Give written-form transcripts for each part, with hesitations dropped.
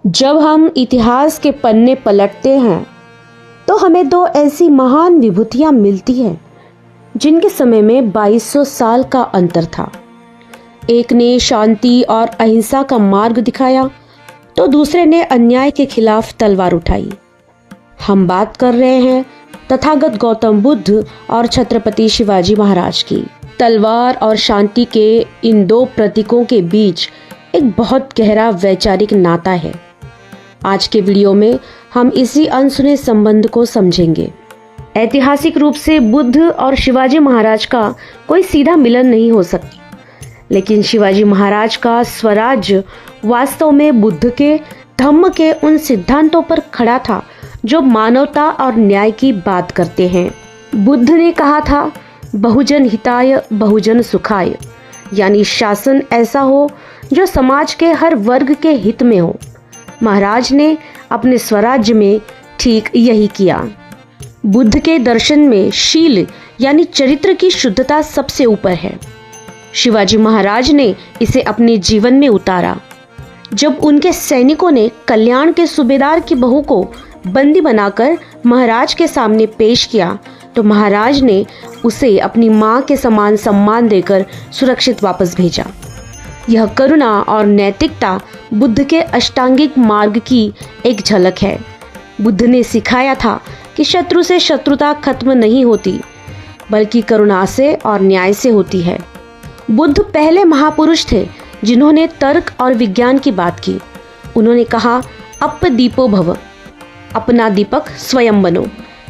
जब हम इतिहास के पन्ने पलटते हैं तो हमें दो ऐसी महान विभूतियां मिलती हैं जिनके समय में 2200 साल का अंतर था। एक ने शांति और अहिंसा का मार्ग दिखाया तो दूसरे ने अन्याय के खिलाफ तलवार उठाई। हम बात कर रहे हैं तथागत गौतम बुद्ध और छत्रपति शिवाजी महाराज की। तलवार और शांति के इन दो प्रतीकों के बीच एक बहुत गहरा वैचारिक नाता है। आज के वीडियो में हम इसी अनसुने संबंध को समझेंगे। ऐतिहासिक रूप से बुद्ध और शिवाजी महाराज का कोई सीधा मिलन नहीं हो सकता, लेकिन शिवाजी महाराज का स्वराज्य वास्तव में बुद्ध के धम्म के उन सिद्धांतों पर खड़ा था जो मानवता और न्याय की बात करते हैं। बुद्ध ने कहा था, बहुजन हिताय बहुजन सुखाय, यानी शासन ऐसा हो जो समाज के हर वर्ग के हित में हो। महाराज ने अपने स्वराज्य में ठीक यही किया। बुद्ध के दर्शन में शील यानी चरित्र की शुद्धता सबसे ऊपर है। शिवाजी महाराज ने इसे अपने जीवन में उतारा। जब उनके सैनिकों ने कल्याण के सूबेदार की बहू को बंदी बनाकर महाराज के सामने पेश किया तो महाराज ने उसे अपनी मां के समान सम्मान देकर सुरक्षित वापस भेजा। यह करुणा और नैतिकता बुद्ध के अष्टांगिक मार्ग की एक झलक है। बुद्ध ने सिखाया था कि शत्रु से शत्रुता खत्म नहीं होती, बल्कि करुणा से और न्याय से होती है। बुद्ध पहले महापुरुष थे जिन्होंने तर्क और विज्ञान की बात की। उन्होंने कहा, अप दीपो भव, अपना दीपक स्वयं बनो।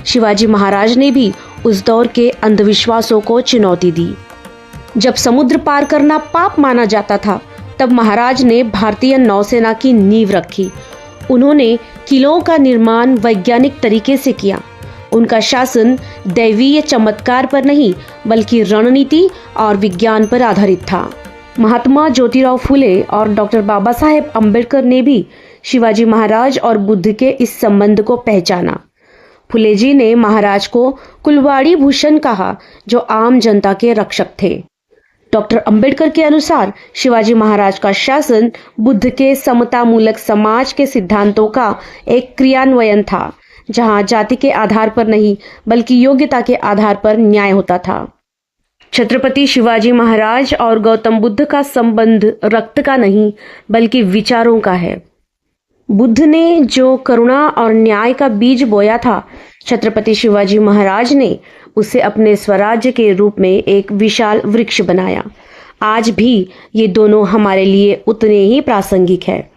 शिवाजी महाराज ने भी उस दौर के अंधविश्वासों को चुनौती दी। जब समुद्र पार करना पाप माना जाता था, तब महाराज ने भारतीय नौसेना की नींव रखी। उन्होंने किलों का निर्माण वैज्ञानिक तरीके से किया। उनका शासन दैवीय चमत्कार पर नहीं, बल्कि रणनीति और विज्ञान पर आधारित था। महात्मा ज्योतिराव फुले और डॉक्टर बाबा साहेब अम्बेडकर ने भी शिवाजी महाराज और बुद्ध के इस संबंध को पहचाना। फुले जी ने महाराज को कुलवाड़ी भूषण कहा, जो आम जनता के रक्षक थे। डॉक्टर अंबेडकर के अनुसार शिवाजी महाराज का शासन बुद्ध के समतामूलक समाज के सिद्धांतों का एक क्रियान्वयन था, जहां जाति के आधार पर नहीं, बल्कि योग्यता के आधार पर न्याय होता था। छत्रपति शिवाजी महाराज और गौतम बुद्ध का संबंध रक्त का नहीं, बल्कि विचारों का है। बुद्ध ने जो करुणा और न्याय का बीज बोया था, छत्रपति शिवाजी महाराज ने उसे अपने स्वराज्य के रूप में एक विशाल वृक्ष बनाया। आज भी ये दोनों हमारे लिए उतने ही प्रासंगिक है।